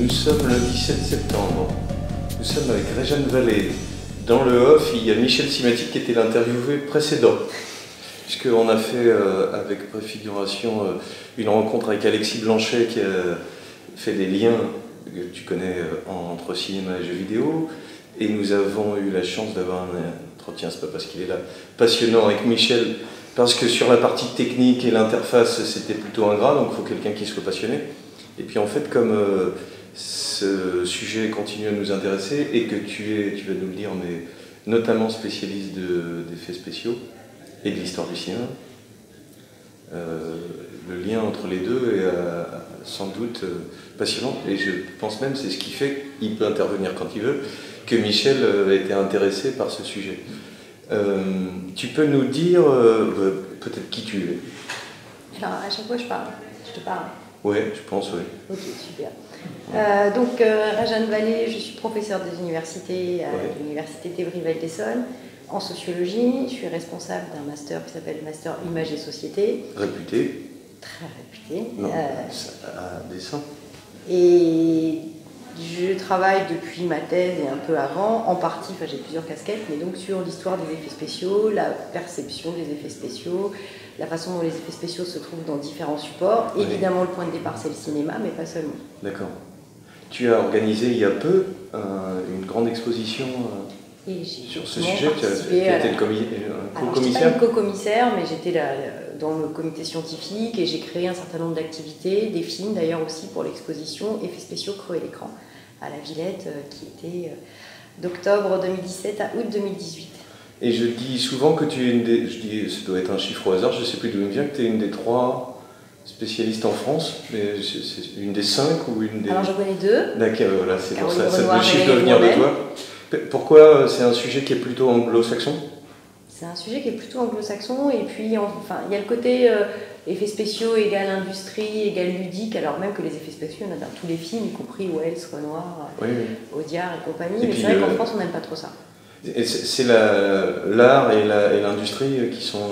Nous sommes le 17 septembre. Nous sommes avec Réjeanne Vallée. Dans le off, il y a Michel Simatic qui était l'interviewé précédent. Puisqu'on a fait avec Préfiguration une rencontre avec Alexis Blanchet qui a fait des liens que tu connais entre cinéma et jeux vidéo. Et nous avons eu la chance d'avoir un entretien, c'est pas parce qu'il est là, passionnant avec Michel, parce que sur la partie technique et l'interface, c'était plutôt ingrat, donc il faut quelqu'un qui soit passionné. Et puis en fait, comme ce sujet continue à nous intéresser et que tu vas nous le dire, mais notamment spécialiste d'effets spéciaux et de l'histoire du cinéma, le lien entre les deux est sans doute passionnant. Et je pense même, c'est ce qui fait qu'il peut intervenir quand il veut, que Michel a été intéressé par ce sujet. Tu peux nous dire peut-être qui tu es? Alors, à chaque fois, je te parle. Oui, je pense, oui. Ok, super. Donc, Réjeanne Vallée, je suis professeure des universités à l'université d'Evry-Val-d'Essonne en sociologie. Je suis responsable d'un master qui s'appelle Master Images et Société. Réputé? Très réputé. Non, à dessein. Et je travaille depuis ma thèse et un peu avant, en partie, j'ai plusieurs casquettes, mais donc sur l'histoire des effets spéciaux, la perception des effets spéciaux, la façon dont les effets spéciaux se trouvent dans différents supports. Oui. Évidemment, le point de départ, c'est le cinéma, mais pas seulement. D'accord. Tu as organisé il y a peu une grande exposition sur ce sujet. Tu as été le co-commissaire? Je n'étais pas une co-commissaire, mais j'étais dans le comité scientifique et j'ai créé un certain nombre d'activités, des films d'ailleurs aussi pour l'exposition Effets spéciaux creux et l'écran à la Villette, qui était d'octobre 2017 à août 2018. Et je dis souvent que tu es une des, je dis, ça doit être un chiffre au hasard, je ne sais plus d'où il me vient, que tu es une des 3 spécialistes en France, mais c'est une des 5 ou une des... Alors j'en connais 2. D'accord, voilà, c'est pour ça, le chiffre doit venir de toi. Pourquoi c'est un sujet qui est plutôt anglo-saxon? C'est un sujet qui est plutôt anglo-saxon, et puis enfin, il y a le côté effets spéciaux égale industrie, égale ludique, alors même que les effets spéciaux, il y en a dans tous les films, y compris Wells, Renoir, Audiard et compagnie, mais c'est vrai qu'en France on n'aime pas trop ça. C'est l'art et l'industrie qui sont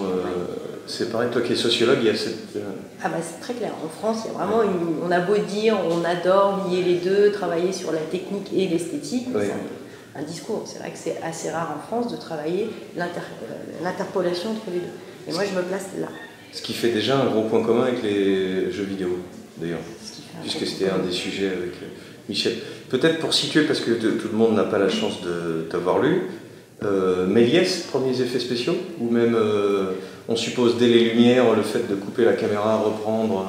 séparés. Toi qui es sociologue, il y a cette... Ah bah c'est très clair. En France, il y a vraiment on a beau dire, on adore lier les deux, travailler sur la technique et l'esthétique, mais c'est un discours. C'est vrai que c'est assez rare en France de travailler l'interpolation entre les deux. Et moi, je me place là. Ce qui fait déjà un gros point commun avec les jeux vidéo, d'ailleurs, puisque c'était un des sujets avec Michel. Peut-être pour situer, parce que tout le monde n'a pas la chance de t'avoir lu, Méliès, premiers effets spéciaux, ou même on suppose dès les Lumières le fait de couper la caméra, reprendre...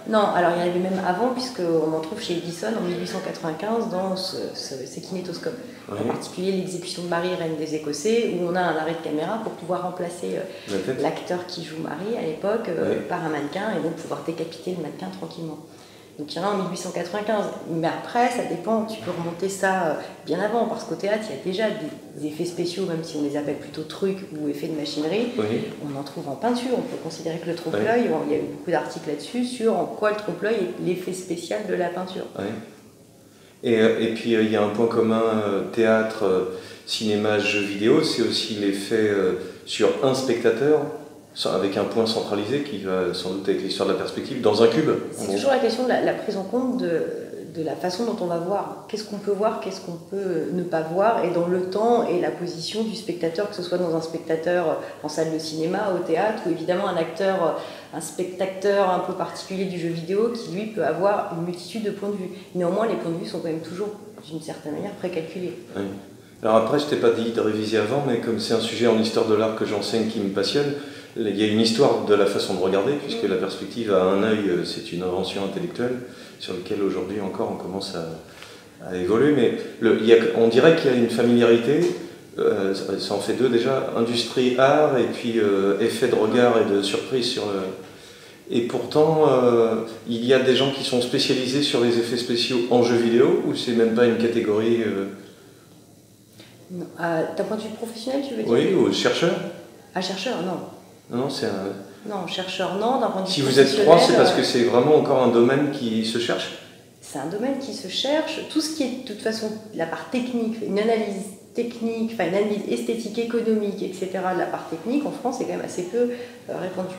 Non, alors il y en avait même avant, puisqu'on en trouve chez Edison en 1895 dans ces kinétoscopes. En particulier l'exécution de Marie, reine des Écossais, où on a un arrêt de caméra pour pouvoir remplacer l'acteur qui joue Marie à l'époque par un mannequin, et donc pouvoir décapiter le mannequin tranquillement. Donc il y en a en 1895, mais après ça dépend, tu peux remonter ça bien avant, parce qu'au théâtre il y a déjà des effets spéciaux, même si on les appelle plutôt trucs ou effets de machinerie, on en trouve en peinture, on peut considérer que le trompe-l'œil, il y a eu beaucoup d'articles là-dessus, sur en quoi le trompe-l'œil est l'effet spécial de la peinture. Et puis il y a un point commun, théâtre, cinéma, jeux vidéo, c'est aussi l'effet sur un spectateur, avec un point centralisé qui va sans doute avec l'histoire de la perspective, dans un cube. C'est toujours la question de la prise en compte de la façon dont on va voir. Qu'est-ce qu'on peut voir, qu'est-ce qu'on peut ne pas voir, et dans le temps et la position du spectateur, que ce soit dans un spectateur en salle de cinéma, au théâtre, ou évidemment un spectateur un peu particulier du jeu vidéo qui lui peut avoir une multitude de points de vue. Néanmoins, les points de vue sont quand même toujours d'une certaine manière précalculés. Oui. Alors après, je t'ai pas dit de réviser avant, mais comme c'est un sujet en histoire de l'art que j'enseigne qui me passionne, il y a une histoire de la façon de regarder, puisque la perspective à un œil, c'est une invention intellectuelle sur laquelle aujourd'hui encore on commence à évoluer. Mais on dirait qu'il y a une familiarité, ça en fait 2 déjà, industrie, art, et puis effet de regard et de surprise sur le... Et pourtant, il y a des gens qui sont spécialisés sur les effets spéciaux en jeux vidéo, ou c'est même pas une catégorie D'un point de vue professionnel, tu veux dire? Oui, ou chercheur? Chercheur, non. Non, c'est un... Non, chercheur, non. D'un point de vue si vous êtes 3, c'est parce que c'est vraiment encore un domaine qui se cherche? C'est un domaine qui se cherche. Tout ce qui est, de toute façon, la part technique, une analyse technique, une analyse esthétique, économique, etc., de la part technique, en France, c'est quand même assez peu répandu,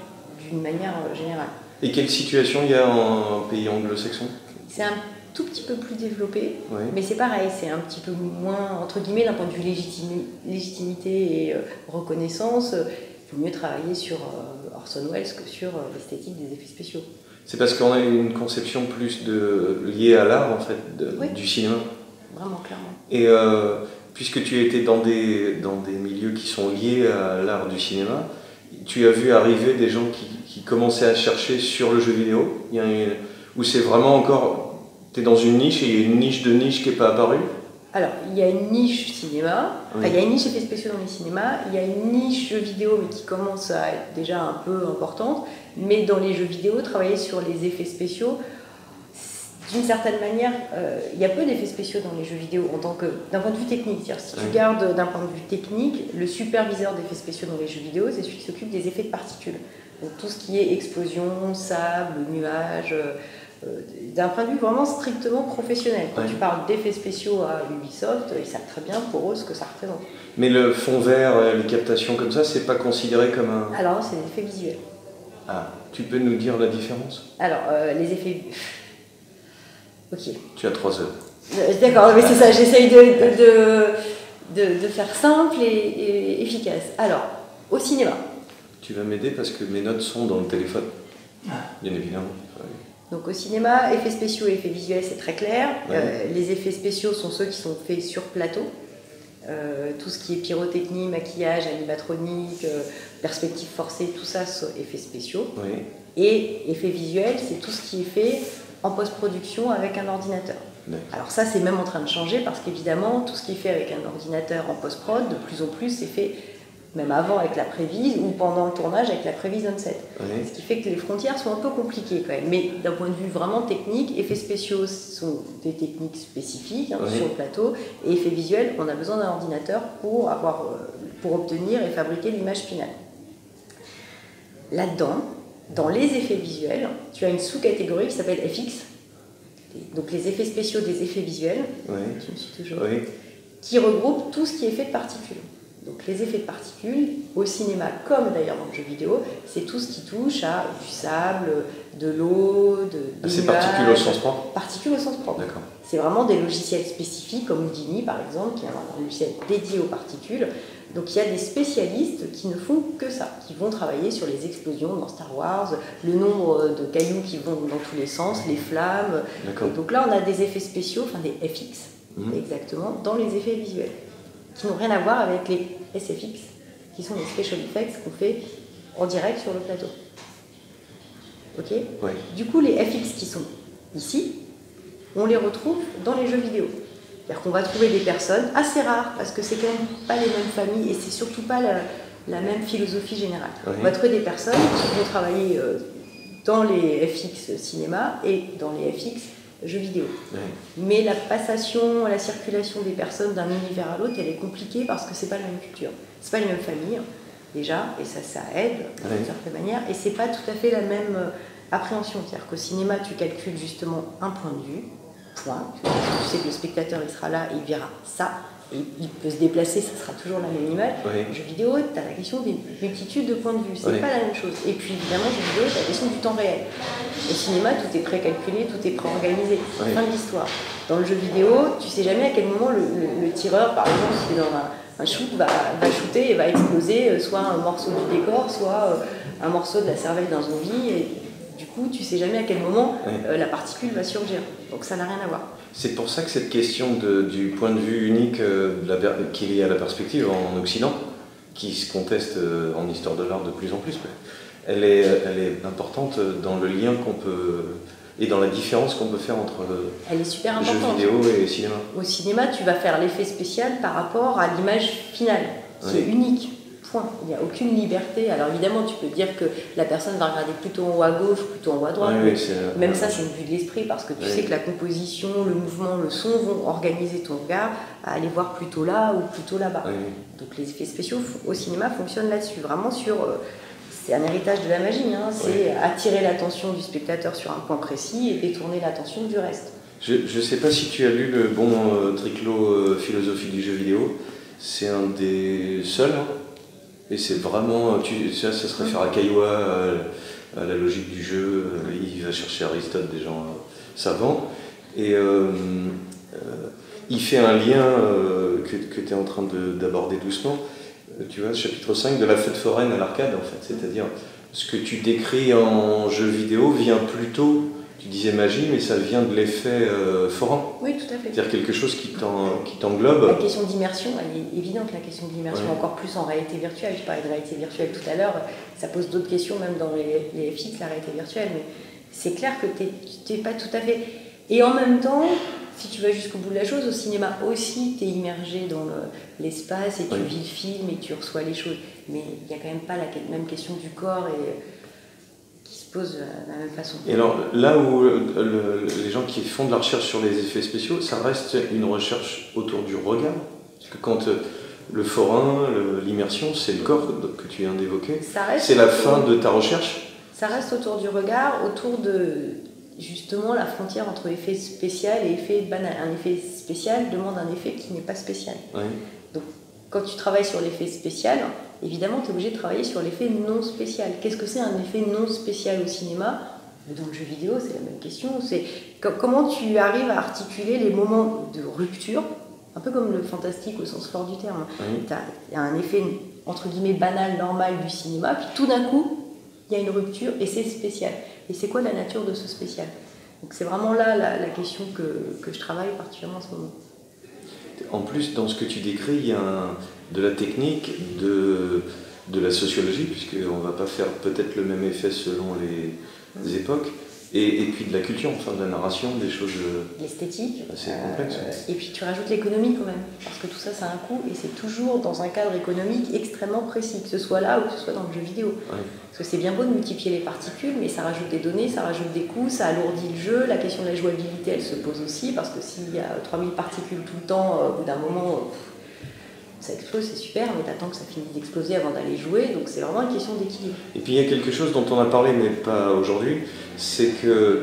d'une manière générale. Et quelle situation il y a en pays anglo-saxon? C'est un tout petit peu plus développé, Oui. mais c'est pareil, c'est un petit peu moins, entre guillemets, d'un point de vue légitimité et reconnaissance, il vaut mieux travailler sur Orson Welles que sur l'esthétique des effets spéciaux. C'est parce qu'on a une conception plus liée à l'art, en fait, Oui. du cinéma. Vraiment, clairement. Et puisque tu as été dans des milieux qui sont liés à l'art du cinéma, tu as vu arriver des gens qui commençaient à chercher sur le jeu vidéo, où c'est vraiment encore, tu es dans une niche et il y a une niche de niche qui n'est pas apparue. Alors, il y a une niche cinéma, Oui. il y a une niche effets spéciaux dans les cinémas, il y a une niche jeux vidéo, mais qui commence à être déjà un peu importante. Mais dans les jeux vidéo, travailler sur les effets spéciaux, d'une certaine manière, il y a peu d'effets spéciaux dans les jeux vidéo d'un point de vue technique. C'est-à-dire, si tu gardes d'un point de vue technique, le superviseur d'effets spéciaux dans les jeux vidéo, c'est celui qui s'occupe des effets de particules. Donc tout ce qui est explosion, sable, nuages, d'un point de vue vraiment strictement professionnel. Quand tu parles d'effets spéciaux à Ubisoft, ils savent très bien pour eux ce que ça représente. Mais le fond vert, les captations comme ça, c'est pas considéré comme un... Alors, c'est des effets visuels. Ah, tu peux nous dire la différence? Alors, les effets... Ok. Tu as 3 heures. D'accord, mais c'est ça, j'essaye de faire simple et efficace. Alors, au cinéma. Tu vas m'aider parce que mes notes sont dans le téléphone, bien évidemment. Donc au cinéma, effets spéciaux et effets visuels, c'est très clair. Ouais. Les effets spéciaux sont ceux qui sont faits sur plateau. Tout ce qui est pyrotechnie, maquillage, animatronique, perspective forcée, tout ça, c'est effets spéciaux. Oui. Et effets visuels, c'est tout ce qui est fait en post-production avec un ordinateur. Alors ça, c'est même en train de changer parce qu'évidemment, tout ce qui est fait avec un ordinateur en post-prod, de plus en plus, c'est fait même avant avec la prévise ou pendant le tournage avec la prévise on-set. Oui. Ce qui fait que les frontières sont un peu compliquées quand même. Mais d'un point de vue vraiment technique, effets spéciaux sont des techniques spécifiques sur le plateau, et effets visuels, on a besoin d'un ordinateur pour obtenir et fabriquer l'image finale. Là-dedans, dans les effets visuels, tu as une sous-catégorie qui s'appelle FX, donc les effets spéciaux des effets visuels, tu me suis toujours, qui regroupe tout ce qui est fait de particules. Donc les effets de particules, au cinéma comme d'ailleurs dans le jeu vidéo, c'est tout ce qui touche à du sable, de l'eau, des c'est nuages. particules au sens propre? Particules au sens propre. D'accord. C'est vraiment des logiciels spécifiques comme Houdini par exemple, qui est un logiciel dédié aux particules. Donc il y a des spécialistes qui ne font que ça, qui vont travailler sur les explosions dans Star Wars, le nombre de cailloux qui vont dans tous les sens, les flammes. Et donc là on a des effets spéciaux, enfin des FX exactement, dans les effets visuels, qui n'ont rien à voir avec les SFX, qui sont les special effects qu'on fait en direct sur le plateau. Ok ? Du coup les FX qui sont ici, on les retrouve dans les jeux vidéo. C'est-à-dire qu'on va trouver des personnes assez rares, parce que c'est quand même pas les mêmes familles et c'est surtout pas la même philosophie générale. On va trouver des personnes qui vont travailler dans les FX cinéma et dans les FX jeux vidéo. Mais la passation, la circulation des personnes d'un univers à l'autre, elle est compliquée parce que c'est pas la même culture. C'est pas les mêmes familles, déjà, et ça aide d'une certaine manière, et c'est pas tout à fait la même appréhension. C'est-à-dire qu'au cinéma, tu calcules justement un point de vue, point. Tu sais que le spectateur il sera là et il verra ça, et il peut se déplacer, ça sera toujours la même image. Jeux vidéo, tu as la question des multitudes de points de vue, c'est pas la même chose. Et puis évidemment, jeux vidéo, tu as la question du temps réel. Au cinéma, tout est précalculé, tout est préorganisé, fin de l'histoire. Dans le jeu vidéo, tu sais jamais à quel moment le tireur, par exemple, qui est dans un shoot, va shooter et va exploser soit un morceau du décor, soit un morceau de la cervelle d'un zombie. Et du coup, tu sais jamais à quel moment la particule va surgir. Donc ça n'a rien à voir. C'est pour ça que cette question du point de vue unique qui est lié à la perspective en Occident, qui se conteste en histoire de l'art de plus en plus, elle est importante dans le lien qu'on peut... et dans la différence qu'on peut faire entre jeux vidéo et cinéma. Au cinéma, tu vas faire l'effet spécial par rapport à l'image finale, qui est unique. Point. Il n'y a aucune liberté. Alors évidemment, tu peux dire que la personne va regarder plutôt en haut à gauche, plutôt en haut à droite. Même ça, c'est une vue de l'esprit, parce que tu sais que la composition, le mouvement, le son vont organiser ton regard à aller voir plutôt là ou plutôt là-bas. Donc les effets spéciaux au cinéma fonctionnent là-dessus, vraiment sur... c'est un héritage de la magie, c'est attirer l'attention du spectateur sur un point précis et détourner l'attention du reste. Je ne sais pas si tu as lu le bon Triclot Philosophie du jeu vidéo, c'est un des seuls, et c'est vraiment, ça se réfère à Caillois, à la logique du jeu, il va chercher Aristote, des gens savants, Et il fait un lien que tu es en train d'aborder doucement, tu vois, chapitre 5 de la fête foraine à l'arcade, en fait. C'est-à-dire, ce que tu décris en jeu vidéo vient plutôt, tu disais magie, mais ça vient de l'effet forain. Oui, tout à fait. C'est-à-dire quelque chose qui t'englobe. La question d'immersion, elle est évidente, la question de l'immersion, encore plus en réalité virtuelle. Je parlais de réalité virtuelle tout à l'heure, ça pose d'autres questions, même dans les FX, la réalité virtuelle, mais c'est clair que tu n'es pas tout à fait... Et en même temps, si tu vas jusqu'au bout de la chose, au cinéma aussi, tu es immergé dans l'espace et tu vis le film et tu reçois les choses. Mais il n'y a quand même pas la même question du corps qui se pose de la même façon. Et alors, là où les gens qui font de la recherche sur les effets spéciaux, ça reste une recherche autour du regard. Parce que quand le forain, l'immersion, c'est le corps que tu viens d'évoquer. C'est la fin de ta recherche. Ça reste autour du regard, autour de... Justement, la frontière entre effet spécial et effet banal. Un effet spécial demande un effet qui n'est pas spécial. Oui. Donc, quand tu travailles sur l'effet spécial, évidemment, tu es obligé de travailler sur l'effet non spécial. Qu'est-ce que c'est un effet non spécial au cinéma? Dans le jeu vidéo, c'est la même question. C'est comment tu arrives à articuler les moments de rupture, un peu comme le fantastique au sens fort du terme. Oui. Il y a un effet, entre guillemets, banal, normal du cinéma, puis tout d'un coup, il y a une rupture et c'est spécial. Et c'est quoi la nature de ce spécial? Donc c'est vraiment là la question que je travaille particulièrement en ce moment. En plus, dans ce que tu décris, il y a de la technique, de la sociologie, puisqu'on ne va pas faire peut-être le même effet selon les époques, et puis de la culture, enfin de la narration, des choses l'esthétique, assez complexes. Et puis tu rajoutes l'économie quand même, parce que tout ça, ça a un coût, et c'est toujours dans un cadre économique extrêmement précis, que ce soit là ou que ce soit dans le jeu vidéo. Ouais. Parce que c'est bien beau de multiplier les particules, mais ça rajoute des données, ça rajoute des coûts, ça alourdit le jeu. La question de la jouabilité, elle se pose aussi, parce que s'il y a 3000 particules tout le temps, au bout d'un moment, ça explose, c'est super, mais t'attends que ça finisse d'exploser avant d'aller jouer, donc c'est vraiment une question d'équilibre. Et puis il y a quelque chose dont on a parlé, mais pas aujourd'hui, c'est que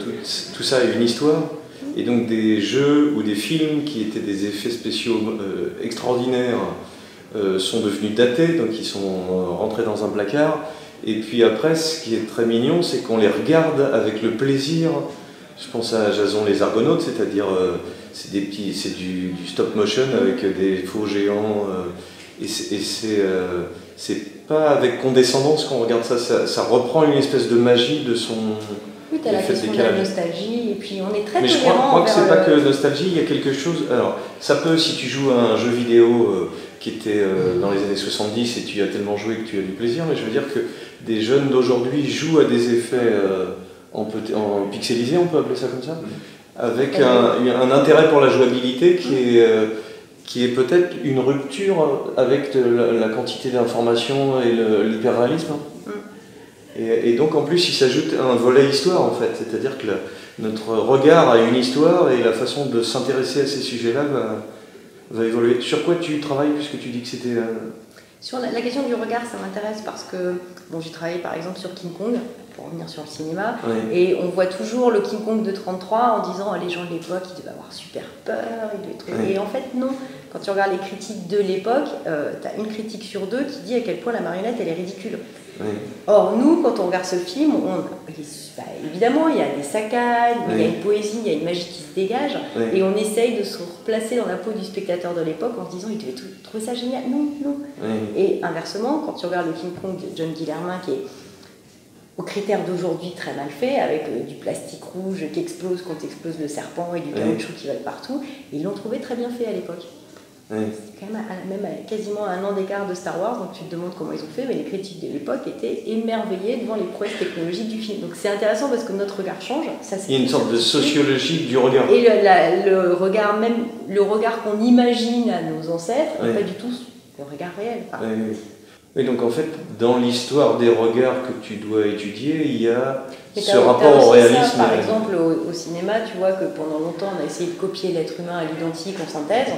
tout ça a une histoire, et donc des jeux ou des films qui étaient des effets spéciaux extraordinaires sont devenus datés, donc ils sont rentrés dans un placard. Et puis après, ce qui est très mignon, c'est qu'on les regarde avec le plaisir. Je pense à Jason les Argonautes, c'est-à-dire c'est du stop motion avec des faux géants. Et c'est pas avec condescendance qu'on regarde ça. Ça reprend une espèce de magie de son. Oui, tu as la question de la nostalgie, et puis on est très Mais je crois que c'est pas que nostalgie, il y a quelque chose. Alors, ça peut, si tu joues à un jeu vidéo qui était dans les années 70 et tu y as tellement joué que tu as du plaisir, mais je veux dire que des jeunes d'aujourd'hui jouent à des effets en pixelisé, on peut appeler ça comme ça, avec un intérêt pour la jouabilité qui est peut-être une rupture avec la quantité d'informations et l'hyperréalisme. Et donc en plus il s'ajoute un volet histoire en fait, c'est-à-dire que notre regard a une histoire et la façon de s'intéresser à ces sujets-là va évoluer. Sur quoi tu travailles, puisque tu dis que c'était... Sur la question du regard, ça m'intéresse parce que j'ai travaillé par exemple sur King Kong, pour revenir sur le cinéma, et on voit toujours le King Kong de 1933 en disant les gens de l'époque ils devaient avoir super peur, et en fait non. Quand tu regardes les critiques de l'époque, tu as une critique sur deux qui dit à quel point la marionnette elle est ridicule. Or nous, quand on regarde ce film, évidemment il y a des saccades, il y a une poésie, il y a une magie qui se dégage, et on essaye de se replacer dans la peau du spectateur de l'époque en se disant il devait trouver ça génial. Non. Et inversement, quand tu regardes le King Kong de John Guillermin qui est aux critères d'aujourd'hui très mal fait, avec du plastique rouge qui explose quand explose le serpent et du caoutchouc qui va partout, ils l'ont trouvé très bien fait à l'époque. C'était quand même quasiment un an d'écart de Star Wars, donc tu te demandes comment ils ont fait, mais les critiques de l'époque étaient émerveillées devant les prouesses technologiques du film. Donc c'est intéressant parce que notre regard change. Il y a une sorte de sociologie du regard. Et le regard, même le regard qu'on imagine à nos ancêtres, n'est pas du tout le regard réel. Et donc en fait, dans l'histoire des regards que tu dois étudier, il y a ce rapport au réalisme. Par exemple, au cinéma, tu vois que pendant longtemps, on a essayé de copier l'être humain à l'identique en synthèse,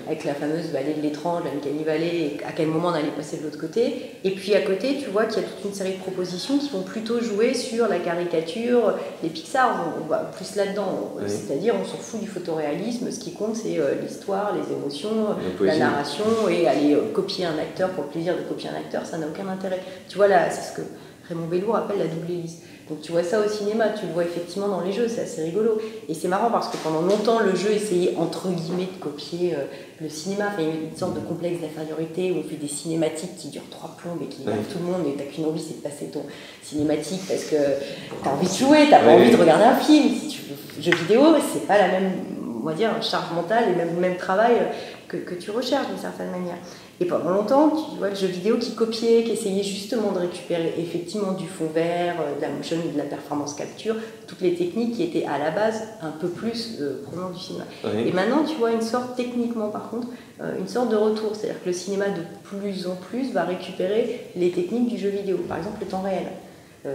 avec la fameuse vallée de l'étrange, la Uncanny Valley, et à quel moment on allait passer de l'autre côté. Et puis à côté, tu vois qu'il y a toute une série de propositions qui vont plutôt jouer sur la caricature. Les Pixar, on va plus là-dedans. C'est-à-dire, on s'en fout du photoréalisme. Ce qui compte, c'est l'histoire, les émotions, la narration, et aller copier un acteur pour le plaisir de copier un acteur, ça n'a aucun intérêt. Tu vois, là, c'est ce que Raymond Bellour appelle la double hélice. Donc tu vois ça au cinéma, tu le vois effectivement dans les jeux, c'est assez rigolo. Et c'est marrant parce que pendant longtemps, le jeu essayait entre guillemets de copier le cinéma. Enfin, il y a une sorte de complexe d'infériorité où on fait des cinématiques qui durent 3 plombes et qui énervent tout le monde et t'as qu'une envie, c'est de passer ton cinématique parce que t'as envie de jouer, t'as pas envie de regarder un film. Si tu veux jeu vidéo, c'est pas la même, on va dire, charge mentale et même le même travail que tu recherches d'une certaine manière. Et pendant longtemps, tu vois le jeu vidéo qui copiait, qui essayait justement de récupérer effectivement du fond vert, de la motion, de la performance capture, toutes les techniques qui étaient à la base un peu plus provenant du cinéma. Oui. Et maintenant, tu vois une sorte, techniquement par contre, une sorte de retour. C'est-à-dire que le cinéma de plus en plus va récupérer les techniques du jeu vidéo, par exemple le temps réel.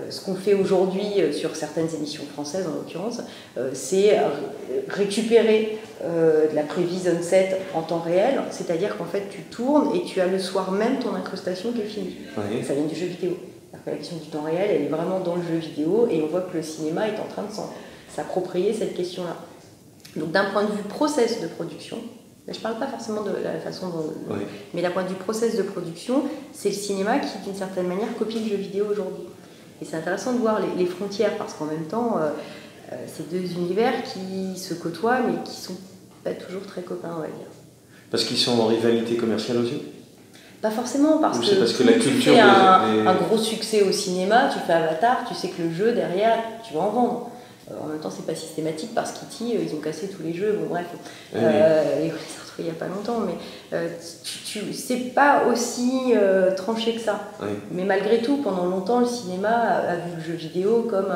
Ce qu'on fait aujourd'hui sur certaines émissions françaises, en l'occurrence, c'est récupérer de la prévise on-set en temps réel, c'est-à-dire qu'en fait tu tournes et tu as le soir même ton incrustation qui est finie. Oui. Ça vient du jeu vidéo. La question du temps réel, elle est vraiment dans le jeu vidéo et on voit que le cinéma est en train de s'approprier cette question-là. Donc d'un point de vue process de production, je ne parle pas forcément de la façon dont... Oui. Mais d'un point de vue process de production, c'est le cinéma qui, d'une certaine manière, copie le jeu vidéo aujourd'hui. Et c'est intéressant de voir les frontières, parce qu'en même temps, c'est deux univers qui se côtoient, mais qui ne sont pas toujours très copains, on va dire. Parce qu'ils sont en rivalité commerciale aussi ? Pas forcément, parce que la culture tu fais un gros succès au cinéma, tu fais Avatar, tu sais que le jeu, derrière, tu vas en vendre. En même temps, c'est pas systématique, parce qu'E.T., ils ont cassé tous les jeux, bon bref. Oui. Il n'y a pas longtemps, mais c'est pas aussi tranché que ça. Oui. Mais malgré tout, pendant longtemps, le cinéma a vu le jeu vidéo comme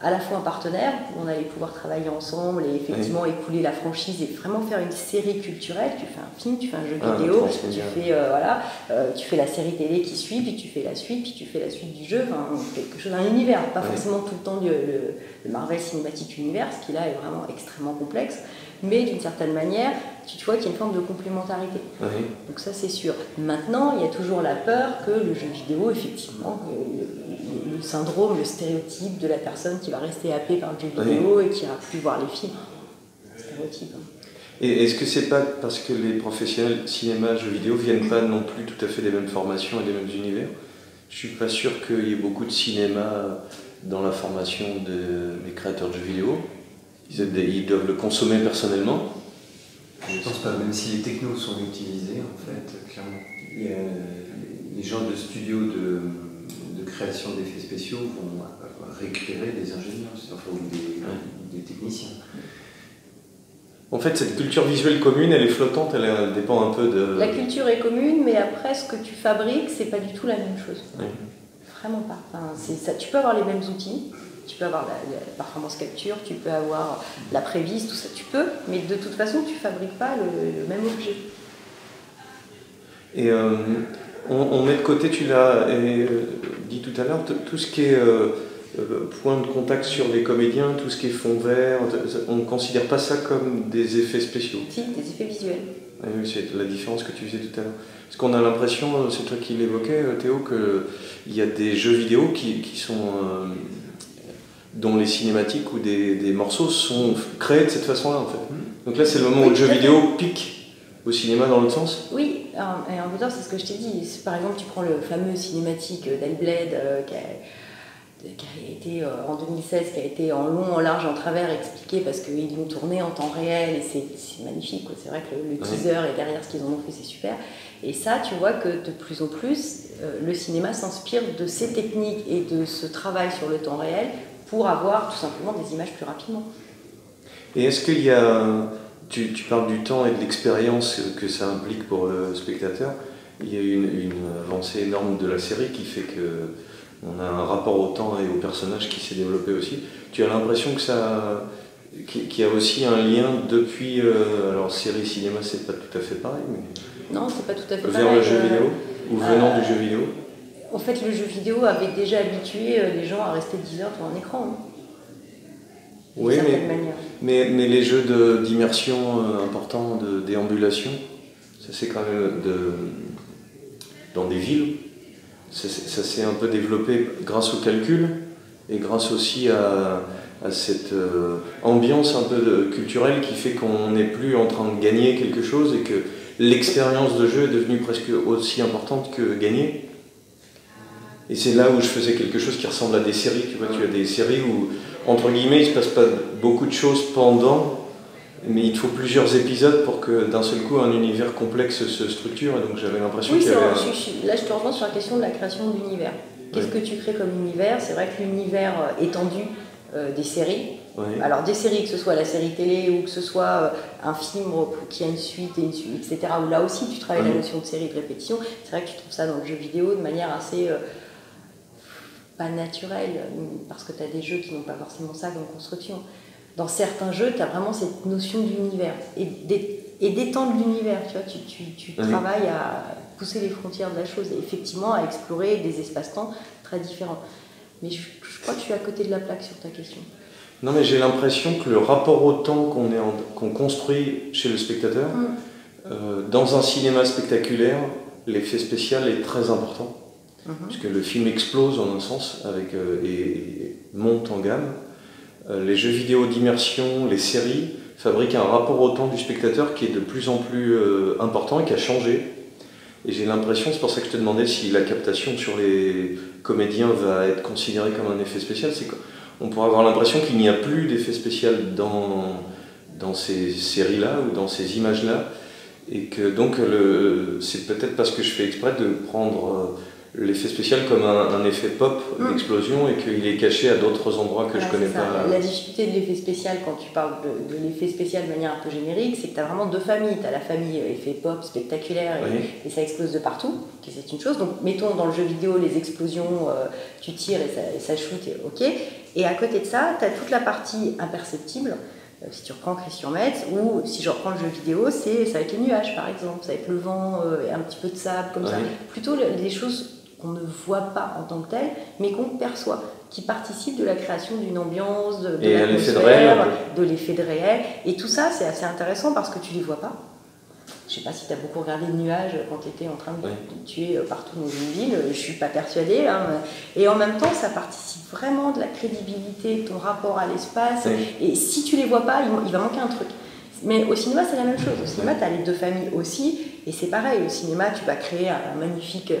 à la fois un partenaire, où on allait pouvoir travailler ensemble et effectivement écouler la franchise et vraiment faire une série culturelle. Tu fais un film, tu fais un jeu vidéo, tu fais la série télé qui suit, puis tu fais la suite du jeu, enfin, quelque chose, un univers, pas forcément tout le temps le Marvel Cinematic Universe, qui là est vraiment extrêmement complexe. Mais d'une certaine manière, tu vois qu'il y a une forme de complémentarité. Oui. Donc ça, c'est sûr. Maintenant, il y a toujours la peur que le jeu vidéo, effectivement, le syndrome, le stéréotype de la personne qui va rester happée par le jeu vidéo et qui n'ira plus voir les films. Stéréotype. Et est-ce que c'est pas parce que les professionnels cinéma, jeux vidéo viennent pas non plus tout à fait des mêmes formations et des mêmes univers ? Je suis pas sûr qu'il y ait beaucoup de cinéma dans la formation des créateurs de jeux vidéo. Ils doivent le consommer personnellement. Je pense pas, même si les technos sont utilisés, en fait, clairement. Les gens de studios de création d'effets spéciaux vont récupérer des ingénieurs, enfin, ou des techniciens. En fait, cette culture visuelle commune, elle est flottante, elle dépend un peu de... La culture est commune, mais après, ce que tu fabriques, c'est pas du tout la même chose. Oui. Vraiment pas. Enfin, ça, tu peux avoir les mêmes outils. Tu peux avoir la performance capture, tu peux avoir la prévise, tout ça, tu peux, mais de toute façon, tu ne fabriques pas le même objet. Et on met de côté, tu l'as dit tout à l'heure, tout ce qui est point de contact sur les comédiens, tout ce qui est fond vert, on ne considère pas ça comme des effets spéciaux. Si, des effets visuels. Oui, c'est la différence que tu faisais tout à l'heure. Parce qu'on a l'impression, c'est toi qui l'évoquais, Théo, qu'il y a des jeux vidéo qui sont... dont les cinématiques ou des morceaux sont créés de cette façon-là, en fait. Donc là, c'est le moment où le jeu vidéo pique au cinéma dans l'autre sens. Oui, et en même temps, c'est ce que je t'ai dit. Par exemple, tu prends le fameux cinématique d'Hellblade qui a été en 2016, qui a été en long, en large, en travers expliqué parce qu'ils l'ont tourné en temps réel et c'est magnifique, quoi. C'est vrai que le teaser et derrière ce qu'ils en ont fait, c'est super. Et ça, tu vois que de plus en plus, le cinéma s'inspire de ces techniques et de ce travail sur le temps réel pour avoir tout simplement des images plus rapidement. Et est-ce qu'il y a... Tu parles du temps et de l'expérience que ça implique pour le spectateur. Il y a une avancée énorme de la série qui fait qu'on a un rapport au temps et au personnage qui s'est développé aussi. Tu as l'impression qu'il y a aussi un lien depuis... alors série, cinéma, c'est pas tout à fait pareil, mais... Non, c'est pas tout à fait pareil. Vers le jeu vidéo, ou venant du jeu vidéo. En fait, le jeu vidéo avait déjà habitué les gens à rester 10 heures devant un écran. Oui, mais les jeux d'immersion importants, de déambulation, ça c'est quand même dans des villes, ça s'est un peu développé grâce au calcul et grâce aussi à cette ambiance un peu culturelle qui fait qu'on n'est plus en train de gagner quelque chose et que l'expérience de jeu est devenue presque aussi importante que gagner. Et c'est là où je faisais quelque chose qui ressemble à des séries, tu vois, tu as des séries où, entre guillemets, il ne se passe pas beaucoup de choses pendant, mais il te faut plusieurs épisodes pour que d'un seul coup un univers complexe se structure, et donc j'avais l'impression Oui, qu'il y avait... là je te rejoins sur la question de la création d'univers. Qu'est-ce que tu crées comme univers? C'est vrai que l'univers étendu des séries, alors des séries, que ce soit la série télé ou que ce soit un film qui a une suite, etc., où là aussi tu travailles la notion de série de répétition, c'est vrai que tu trouves ça dans le jeu vidéo de manière assez... pas naturelle, parce que tu as des jeux qui n'ont pas forcément ça comme construction. Dans certains jeux, tu as vraiment cette notion d'univers et d'étendre l'univers, tu vois, tu travailles à pousser les frontières de la chose et effectivement à explorer des espaces-temps très différents. Mais je crois que je suis à côté de la plaque sur ta question. Non, mais j'ai l'impression que le rapport au temps qu'on construit chez le spectateur, dans un cinéma spectaculaire, l'effet spécial est très important. Puisque le film explose en un sens et monte en gamme. Les jeux vidéo d'immersion, les séries fabriquent un rapport au temps du spectateur qui est de plus en plus important et qui a changé. Et j'ai l'impression, c'est pour ça que je te demandais si la captation sur les comédiens va être considérée comme un effet spécial, c'est qu'on pourrait avoir l'impression qu'il n'y a plus d'effet spécial dans ces séries-là ou dans ces images-là. Et que donc c'est peut-être parce que je fais exprès de prendre... l'effet spécial comme un effet pop d'explosion et qu'il est caché à d'autres endroits que je connais pas. La difficulté de l'effet spécial, quand tu parles de l'effet spécial de manière un peu générique, c'est que tu as vraiment deux familles. Tu as la famille effet pop spectaculaire et ça explose de partout, qui c'est une chose. Donc mettons dans le jeu vidéo les explosions, tu tires et ça shoot, ok. Et à côté de ça, tu as toute la partie imperceptible. Si tu reprends Christian Metz, ou si je reprends le jeu vidéo, ça va être les nuages par exemple, ça va être le vent et un petit peu de sable comme ça. Plutôt des choses qu'on ne voit pas en tant que telles, mais qu'on perçoit, qui participent de la création d'une ambiance, de l'atmosphère, de l'effet de réel. Et tout ça, c'est assez intéressant parce que tu ne les vois pas. Je ne sais pas si tu as beaucoup regardé de nuages quand tu étais en train de tuer partout dans une ville, je ne suis pas persuadée. Et en même temps, ça participe vraiment de la crédibilité, de ton rapport à l'espace. Et si tu ne les vois pas, il va manquer un truc. Mais au cinéma, c'est la même chose. Au cinéma, tu as les deux familles aussi. Et c'est pareil, au cinéma, tu vas créer un magnifique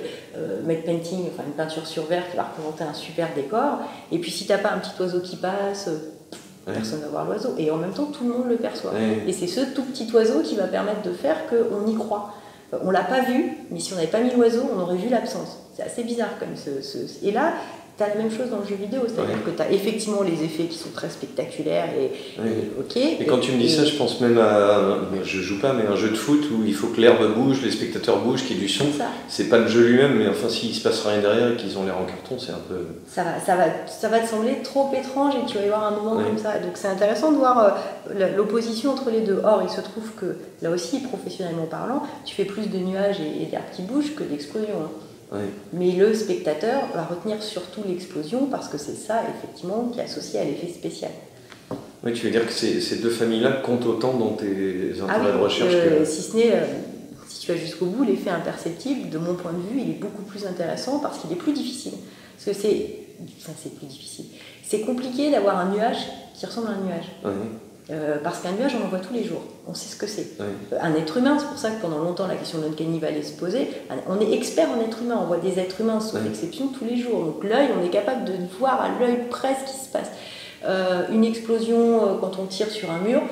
matte painting, enfin une peinture sur verre qui va représenter un super décor. Et puis si tu n'as pas un petit oiseau qui passe, personne ne va voir l'oiseau. Et en même temps, tout le monde le perçoit. Et c'est ce tout petit oiseau qui va permettre de faire qu'on y croit. On ne l'a pas vu, mais si on n'avait pas mis l'oiseau, on aurait vu l'absence. C'est assez bizarre comme Et là, tu as la même chose dans le jeu vidéo, c'est-à-dire que tu as effectivement les effets qui sont très spectaculaires et quand tu me dis ça, je pense même à, je joue pas, mais un jeu de foot où il faut que l'herbe bouge, les spectateurs bougent, qu'il y ait du son. C'est pas le jeu lui-même, mais enfin s'il se passe rien derrière et qu'ils ont l'air en carton, c'est un peu... Ça va te sembler trop étrange et tu vas y voir un moment comme ça. Donc c'est intéressant de voir l'opposition entre les deux. Or, il se trouve que là aussi, professionnellement parlant, tu fais plus de nuages et d'herbes qui bougent que d'explosions. Mais le spectateur va retenir surtout l'explosion parce que c'est ça, effectivement, qui est associé à l'effet spécial. Oui, tu veux dire que ces deux familles-là comptent autant dans tes intérêts de recherche si ce n'est, si tu vas jusqu'au bout, l'effet imperceptible, de mon point de vue, il est beaucoup plus intéressant parce qu'il est plus difficile. Parce que c'est plus difficile. C'est compliqué d'avoir un nuage qui ressemble à un nuage. Parce qu'un nuage, on en voit tous les jours. On sait ce que c'est. Un être humain, c'est pour ça que pendant longtemps, la question de l'uncanny valley se posait. On est expert en être humain. On voit des êtres humains, sauf exception, tous les jours. Donc l'œil, on est capable de voir à l'œil près ce qui se passe. Une explosion, quand on tire sur un mur,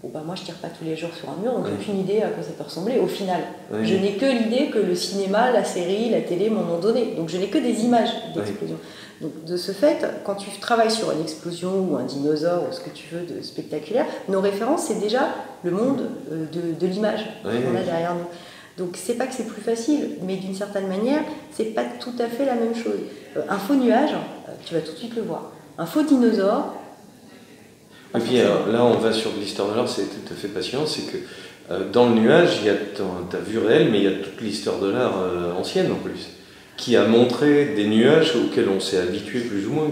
moi je tire pas tous les jours sur un mur, donc j'ai aucune idée à quoi ça peut ressembler au final. Je n'ai que l'idée que le cinéma, la série, la télé m'en ont donné. Donc je n'ai que des images d'explosion. Donc de ce fait, quand tu travailles sur une explosion ou un dinosaure ou ce que tu veux de spectaculaire, nos références c'est déjà le monde de l'image qu'on a derrière nous. Donc c'est pas que c'est plus facile, mais d'une certaine manière, c'est pas tout à fait la même chose. Un faux nuage, tu vas tout de suite le voir. Un faux dinosaure. Et puis là, on va sur de l'histoire de l'art, c'est tout à fait passionnant. C'est que dans le nuage, il y a ta vue réelle, mais il y a toute l'histoire de l'art ancienne en plus, qui a montré des nuages auxquels on s'est habitué plus ou moins,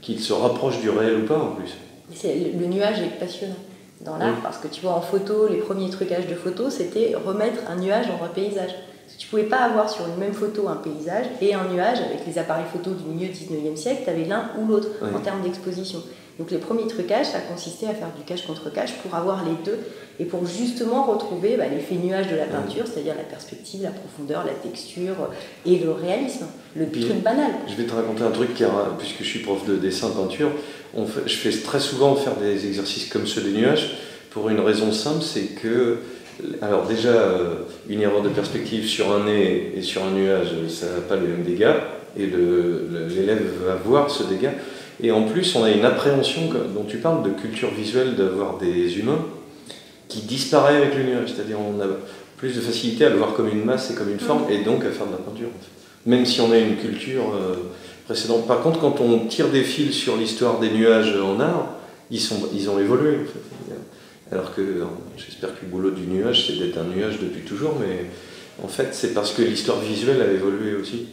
qu'ils se rapprochent du réel ou pas en plus. Le nuage est passionnant dans l'art parce que tu vois en photo, les premiers trucages de photos, c'était remettre un nuage dans un paysage. Tu ne pouvais pas avoir sur une même photo un paysage et un nuage avec les appareils photo du milieu du 19e siècle, tu avais l'un ou l'autre en termes d'exposition. Donc les premiers trucages, ça consistait à faire du cache contre cache pour avoir les deux et pour justement retrouver l'effet nuage de la peinture, c'est-à-dire la perspective, la profondeur, la texture et le réalisme, le truc banal. Je vais te raconter un truc, puisque je suis prof de dessin peinture, je fais très souvent faire des exercices comme ceux des nuages pour une raison simple, c'est que alors déjà, une erreur de perspective sur un nez et sur un nuage, ça n'a pas les mêmes dégâts, et l'élève va voir ce dégât. Et en plus, on a une appréhension dont tu parles de culture visuelle, d'avoir des humains qui disparaît avec le nuage. C'est-à-dire on a plus de facilité à le voir comme une masse et comme une forme, et donc à faire de la peinture. En fait. Même si on a une culture précédente. Par contre, quand on tire des fils sur l'histoire des nuages en art, ils ont évolué. En fait. Alors que j'espère que le boulot du nuage, c'est d'être un nuage depuis toujours, mais en fait, c'est parce que l'histoire visuelle a évolué aussi.